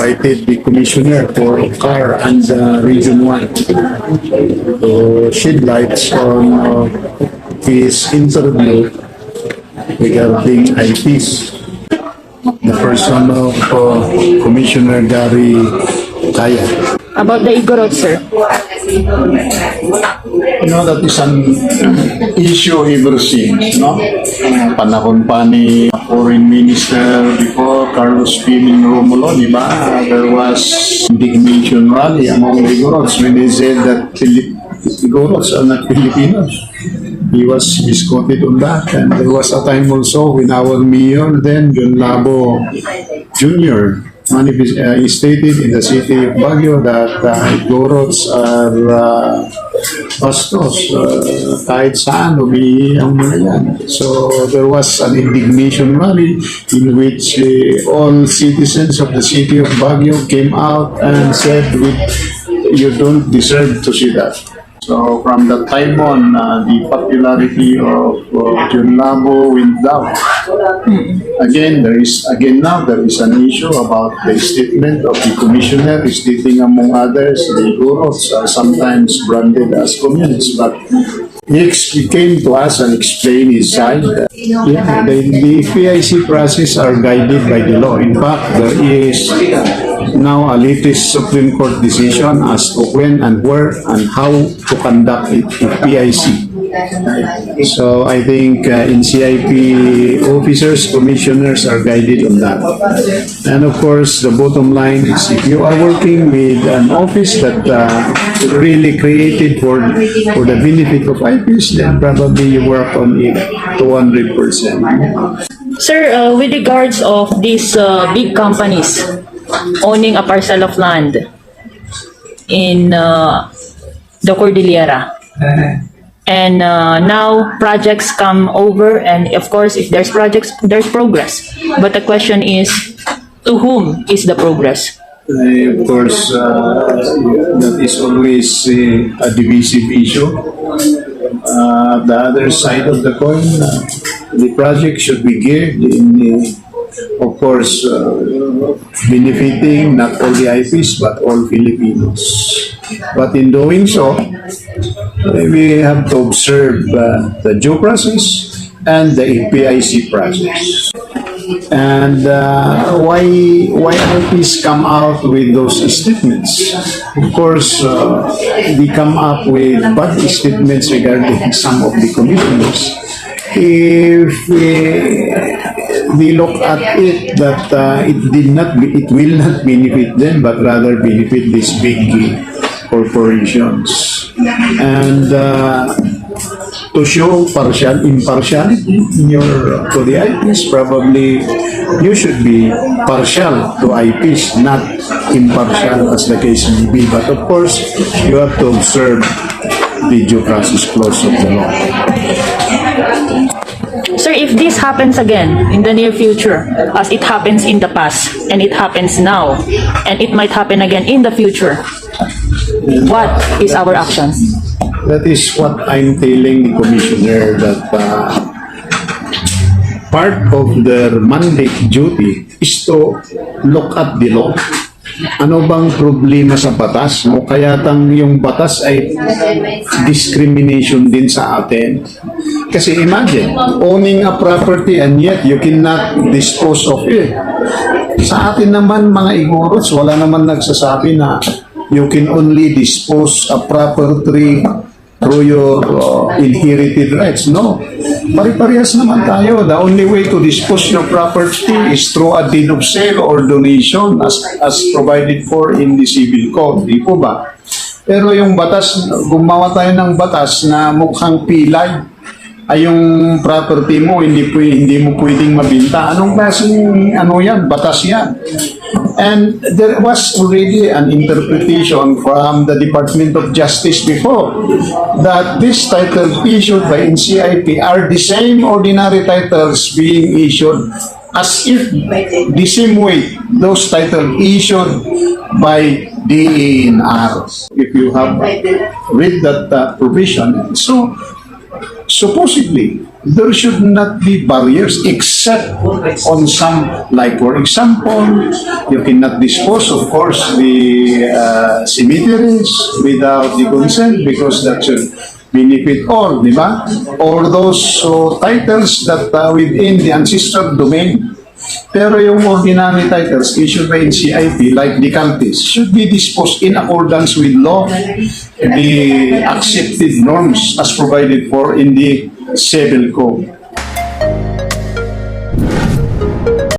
invited the commissioner for car and Region 1 to shed lights on his interview regarding IPs. The person of Commissioner Gary Cayat. About the Igorot, sir. You know, that is an issue ever since, no? Panahon pa ni Foreign Minister before, Carlos Piling Romulo, di ba? There was indignation rally among the Igorots when they said that Igorots are not Filipinos. He was misquoted on that, and there was a time also when our mayor then, John Labo Jr., he stated in the city of Baguio that Igorots are bastos, kahit saan umiihi ang mga yan. So there was an indignation rally in which all citizens of the city of Baguio came out and said, you don't deserve to see that. So from that time on, the popularity of John Labo went down. Again, there is an issue about the statement of the commissioner stating, among others, the Igorots are sometimes branded as communists, but he came to us and explained his side. The PIC process are guided by the law. In fact, there is now a latest Supreme Court decision as to when and where and how to conduct a PIC. So I think NCIP officers, commissioners are guided on that. And of course, the bottom line is if you are working with an office that really created for the benefit of IPs, then probably you work on it 200%. Sir, with regards of these big companies owning a parcel of land in the Cordillera, and now projects come over, and of course if there's projects, there's progress, but the question is, to whom is the progress? Of course, that is always a divisive issue. The other side of the coin, the project should be geared in, of course, benefiting not only IPs but all Filipinos. But in doing so, we have to observe the due process and the PIC process. And why IPs come out with those statements? Of course, they come up with bad statements regarding some of the commissioners. If we look at it that it will not benefit them, but rather benefit these big corporations. And to show impartiality to the IPs, probably you should be partial to IPs, not impartial as the case may be. But of course, you have to observe the due process clause of the law. Sir, if this happens again in the near future, as it happens in the past, and it happens now, and it might happen again in the future, what is our action? That is what I'm telling the commissioner, that part of their mandate duty is to look at the law. Ano bang problema sa batas mo? Kaya yung batas ay discrimination din sa atin. Kasi imagine, owning a property and yet you cannot dispose of it. Sa atin naman, mga Igorots, wala naman nagsasabi na you can only dispose a property through your inherited rights. No. Pari-parehas naman tayo. The only way to dispose your property is through a deed of sale or donation as provided for in the civil code. Di po ba? Pero yung batas, gumawa tayo ng batas na mukhang pilay, ay yung property mo, hindi mo pwedeng mabinta. Anong klaseng batas yan? And there was already an interpretation from the Department of Justice before that this title issued by NCIP are the same ordinary titles being issued as if the same way those titles issued by DENR. If you have read that provision, so supposedly there should not be barriers except on some, like for example, you cannot dispose, of course, the cemeteries without the consent because that should benefit all, di ba? Or those titles that within the ancestral domain. Pero yung ordinary titles issued by NCIP, like the counties, should be disposed in accordance with law, the accepted norms as provided for in the civil code.